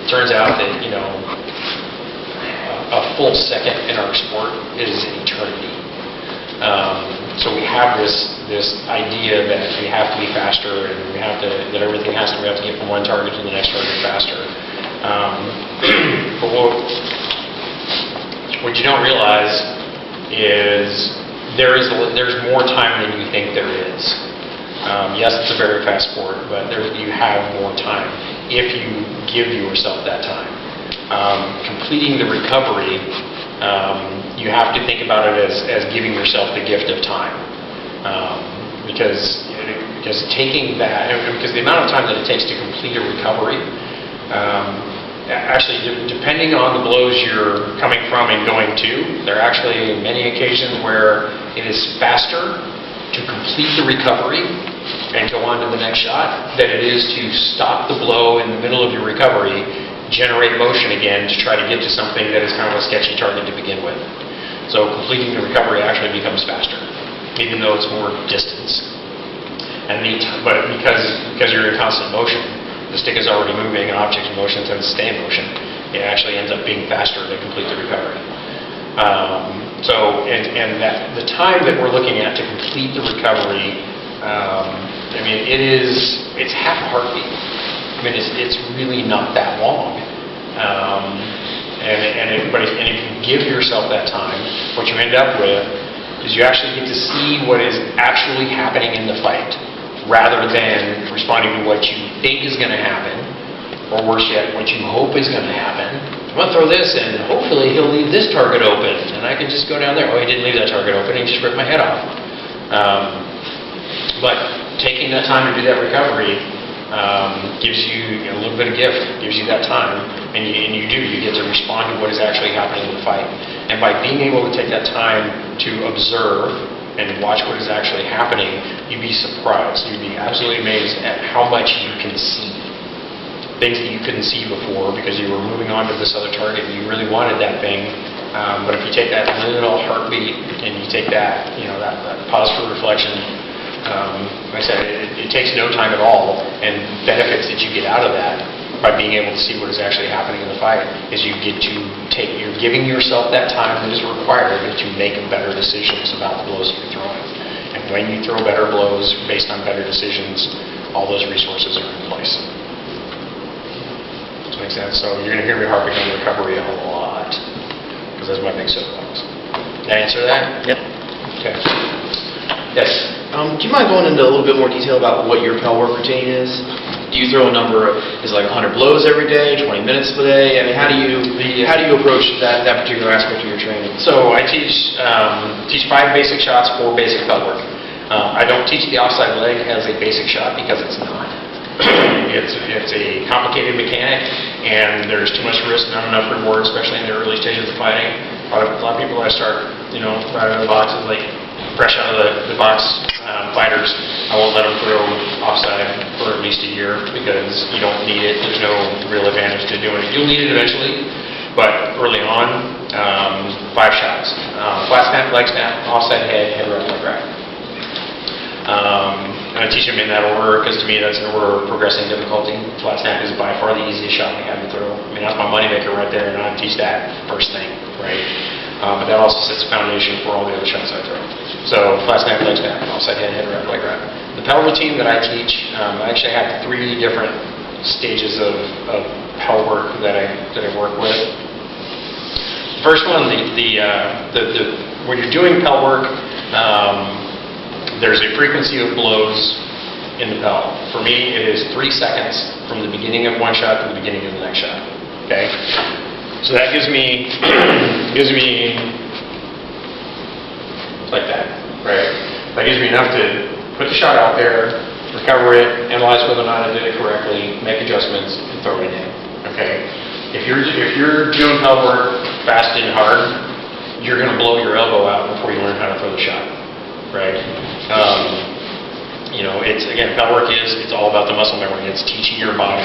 turns out that, a full second in our sport is an eternity. So we have this idea that we have to be faster, and we have to get from one target to the next target faster. But what you don't realize is there's more time than you think there is. Yes, it's a very fast sport, but you have more time if you give yourself that time. Completing the recovery, you have to think about it as giving yourself the gift of time, because taking that, because the amount of time that it takes to complete a recovery, actually, depending on the blows you're coming from and going to, there are actually many occasions where it is faster to complete the recovery and go on to the next shot than it is to stop the blow in the middle of your recovery, generate motion again to try to get to something that is kind of a sketchy target to begin with. So completing the recovery actually becomes faster, even though it's more distance. But because you're in constant motion, the stick is already moving, an object in motion tends to stay in motion, it actually ends up being faster to complete the recovery. The time that we're looking at to complete the recovery, it's half a heartbeat. It's really not that long. But if you give yourself that time, what you end up with is you actually get to see what is actually happening in the fight, rather than responding to what you think is going to happen, or worse yet, what you hope is going to happen. I'm going to throw this, and hopefully he'll leave this target open, and I can just go down there. Oh, he didn't leave that target open, he just ripped my head off. But taking that time to do that recovery gives you a little bit of gift, gives you that time, and you get to respond to what is actually happening in the fight. And by being able to take that time to observe and watch what is actually happening, you'd be surprised. You'd be absolutely amazed at how much you can see. Things that you couldn't see before because you were moving on to this other target and you really wanted that thing. But if you take that little heartbeat and you take that, that pause for reflection, like I said, it takes no time at all, and benefits that you get out of that by being able to see what is actually happening in the fight is you're giving yourself that time that is required to make better decisions about the blows that you're throwing. And when you throw better blows based on better decisions, all those resources are in place. Does that make sense? So you're going to hear me harping on recovery a lot, because that's my big soapbox. Did I answer that? Yep. Okay. Yes? Do you mind going into a little bit more detail about what your pel work routine is? Do you throw a number, is it like 100 blows every day, 20 minutes a day? How do you approach that particular aspect of your training? So I teach 5 basic shots, 4 basic pel work. I don't teach the offside leg as a basic shot because it's not. It's a complicated mechanic, and there's too much risk, not enough reward, especially in the early stages of fighting. A lot of people that start, right out of the box is like fresh out of the box fighters. I won't let them throw offside for at least a year because you don't need it. There's no real advantage to doing it. You'll need it eventually, but early on, 5 shots. Flat snap, leg snap, offside head wrap, leg wrap. And I teach them in that order because to me that's an order of progressing difficulty. Flat snap is by far the easiest shot we have to throw. That's my moneymaker right there, and I teach that first thing, right? But that also sets the foundation for all the other shots I throw. So flat snap, leg snap, offside head wrap, leg wrap. The pel routine that I teach, I actually have 3 different stages of pel work that I work with. The first one, when you're doing pel work, there's a frequency of blows in the pel. For me, it is 3 seconds from the beginning of one shot to the beginning of the next shot. Okay, so that gives me like that, right? That gives me enough to put the shot out there, recover it, analyze whether or not I did it correctly, make adjustments, and throw it in. Okay, if you're doing pel work fast and hard, you're going to blow your elbow out before you learn how to throw the shot. Right? It's pel work it's all about the muscle memory. It's teaching your body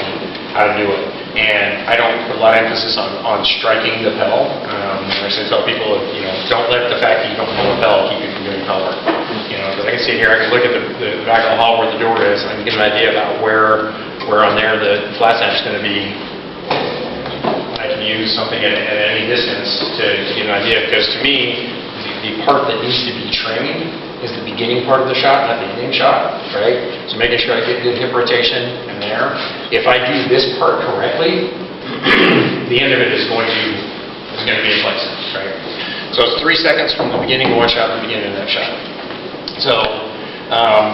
how to do it. And I don't put a lot of emphasis on striking the pel. I actually tell people, don't let the fact that you don't know a pel keep you from doing pel work. Because I can sit here, I can look at the back of the hall where the door is, and I can get an idea about where on there the flat snap is going to be I can use something at any distance to get an idea, because to me, the part that needs to be trained is the beginning part of the shot, not the ending shot, right? So making sure I get good hip rotation in there. If I do this part correctly, the end of it is going to be in place, right? So it's 3 seconds from the beginning of one shot to the beginning of that shot. So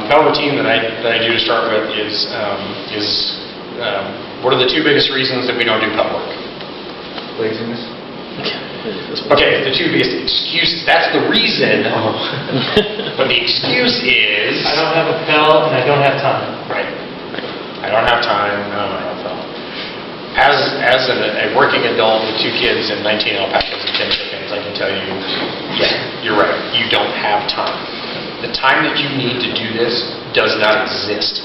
bell routine that I do to start with is what are the two biggest reasons that we don't do bell work? Laziness. Okay, the two biggest excuses. That's the reason. But the excuse is... I don't have a bell and I don't have time. Right. I don't have time. I don't have a bell. As a working adult with 2 kids and 19 alpacas and 10 chickens, I can tell you, yeah, you're right. You don't have time. The time that you need to do this does not exist.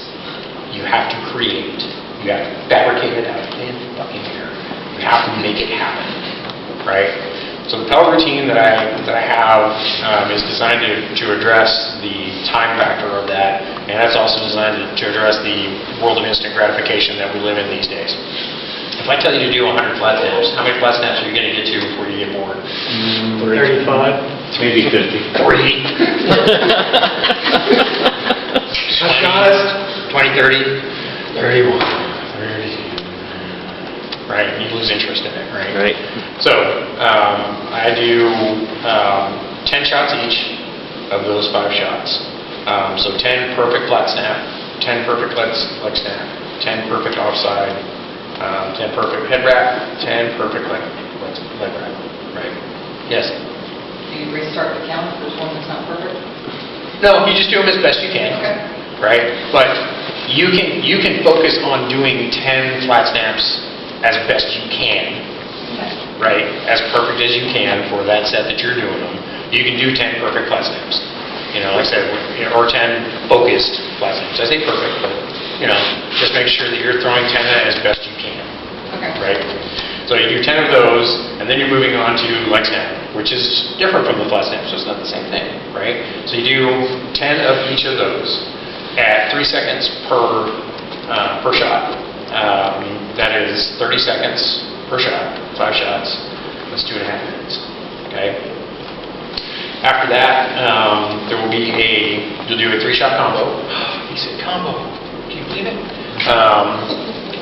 You have to create. You have to fabricate it out of thin fucking air. You have to make it happen, right? So the Pell routine that I have is designed to address the time factor of that, and that's also designed to address the world of instant gratification that we live in these days. If I tell you to do 100 flat snaps, how many flat snaps are you going to get to before you get bored? 35. Maybe 50. 3. Honest. 20, 30. 31. 30. Right, you lose interest in it, right? Right. So, I do 10 shots each of those 5 shots. So 10 perfect flat snap, 10 perfect leg snap, 10 perfect offside, 10 perfect head wrap, 10 perfect leg wrap, right? Yes? Do you restart the count if there's one that's not perfect? No, you just do them as best you can, Okay. right? But you can focus on doing 10 flat snaps as best you can, Okay. right? As perfect as you can for that set that you're doing them. You can do 10 perfect flat snaps. You know, like I said, or 10 focused flat snaps. I say perfect, but, you know, just make sure that you're throwing 10 as best you can, Okay. right? So you do 10 of those, and then you're moving on to leg snap, which is different from the flat snap, so it's not the same thing, right? So you do 10 of each of those at 3 seconds per shot. That is 30 seconds per shot, 5 shots. That's 2.5 minutes, okay? After that, you'll do a 3-shot combo. He said combo. Can you believe it?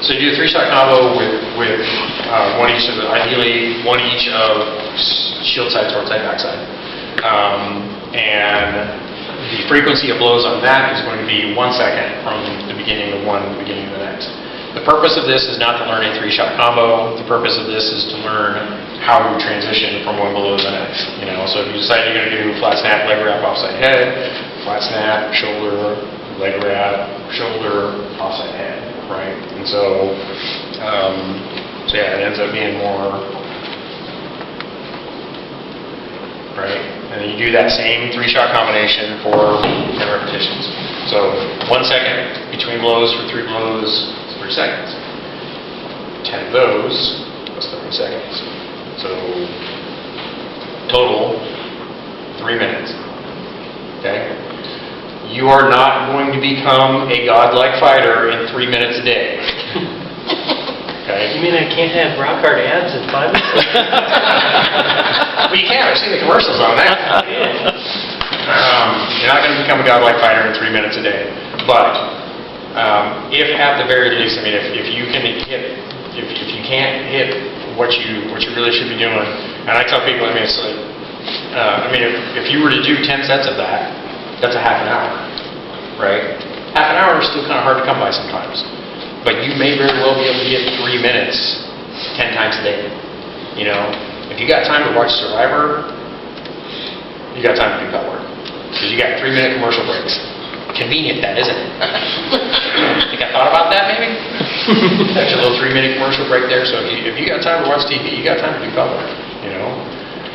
So you do a 3-shot combo with ideally one each of shield side, sword side, backside. And the frequency of blows on that is going to be 1 second from the beginning of one to the beginning of the next. The purpose of this is not to learn a 3-shot combo. The purpose of this is to learn how to transition from one blow to the next. You know, so if you decide you're going to do flat snap, leg wrap, offside head, flat snap, shoulder, leg wrap, shoulder, offside head, right? And so yeah, it ends up being more, right? And then you do that same 3-shot combination for 10 repetitions. So 1 second between blows for 3 blows. 3 seconds. 10 of those, that's 30 seconds. So, total, 3 minutes. Okay? You are not going to become a godlike fighter in 3 minutes a day. Okay? You mean I can't have rock hard abs in 5 minutes? Well, you can. I've seen the commercials on that. You're not going to become a godlike fighter in 3 minutes a day. But, if at the very least, I mean, if you can hit, if you can't hit what you really should be doing, and I tell people, I mean, it's like, if you were to do 10 sets of that, that's a half an hour, right? Half an hour is still kind of hard to come by sometimes, but you may very well be able to get 3 minutes 10 times a day. You know, if you got time to watch Survivor, you got time to do that work, because you got 3-minute commercial breaks. Convenient, that, isn't it? Think I thought about that, maybe? There's a little 3-minute commercial break there, so if you got time to watch TV, you got time to do color, you know?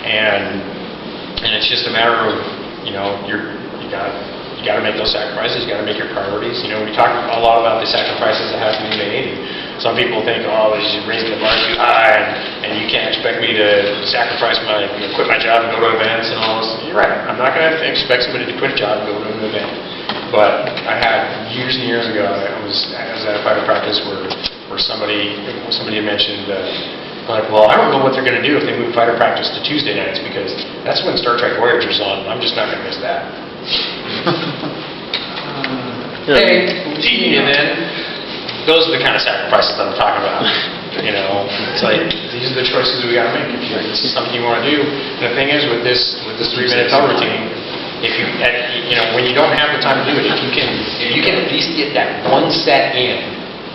And it's just a matter of, you know, you got to make those sacrifices, you got to make your priorities. You know, we talk a lot about the sacrifices that have to be made. Some people think, oh, this is raising the bar too high, and you can't expect me to sacrifice quit my job and go to events and all this. You're right. I'm not going to expect somebody to quit a job and go to an event. But I had years and years ago, I was at a private practice where somebody had mentioned Like, well, I don't know what they're going to do if they move fighter practice to Tuesday nights, because that's when Star Trek Voyager's on. I'm just not going to miss that. Hey, and then, those are the kind of sacrifices that I'm talking about. You know, it's like, these are the choices we got to make. If this is something you want to do. And the thing is, with this 3-minute tell routine, if you, when you don't have the time to do it, if you can at least get that one set in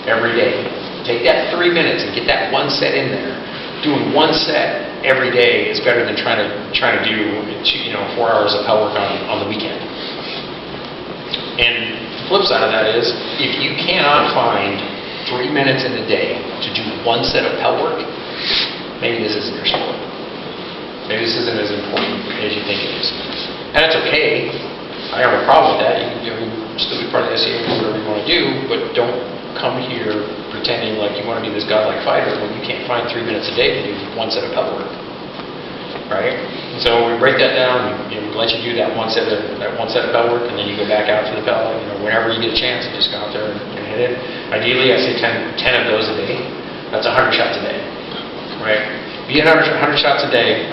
every day, take that 3 minutes and get that one set in there. Doing one set every day is better than trying to do 4 hours of pel work on the weekend. And the flip side of that is, if you cannot find 3 minutes in the day to do one set of pel work, maybe this isn't your sport. Maybe this isn't as important as you think it is. And that's okay. I don't have a problem with that. You can still be part of the SCA, do whatever you want to do, but don't come here pretending like you want to be this godlike fighter when you can't find 3 minutes a day to do one set of pel work. Right? So we break that down, we let you do that one set of pel work, and then you go back out to the pel, whenever you get a chance, you just go out there and hit it. Ideally, I say 10 of those a day. That's 100 shots a day. Right? If you get 100 shots a day,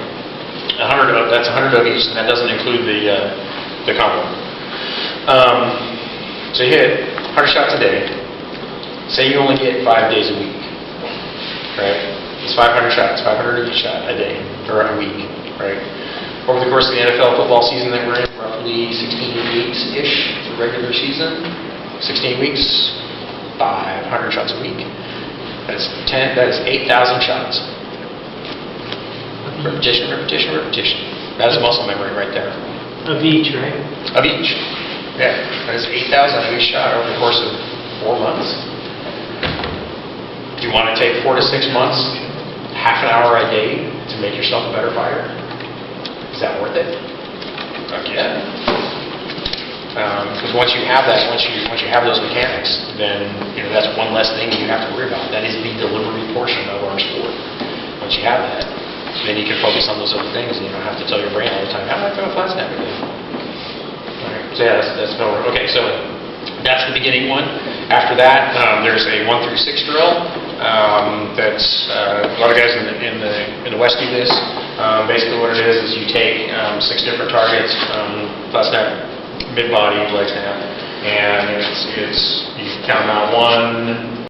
that's 100 of each, and that doesn't include the combo. So you hit 100 shots a day. Say you only get 5 days a week, right? It's 500 shots, 500 of each shot a day, or a week, right? Over the course of the NFL football season that we're in, roughly 16 weeks-ish, the regular season, 16 weeks, 500 shots a week. That is 8,000 shots. Repetition, repetition, repetition. That is muscle memory right there. Of each, right? Of each. Yeah, that is 8,000 of each shot over the course of 4 months. Do you want to take 4 to 6 months, half an hour a day, to make yourself a better fighter? Is that worth it? Fuck yeah. Because once you have that, once you have those mechanics, then that's one less thing you have to worry about. That is the delivery portion of our sport. Once you have that, then you can focus on those other things, and you don't have to tell your brain all the time, how do I throw a flat snap again? All right. So yeah, that's no. Okay, so that's the beginning one. After that, there's a 1 through 6 drill. That's a lot of guys in the West do this. Basically, what it is you take 6 different targets: flat snap, mid body, leg snap, and you count them out 1,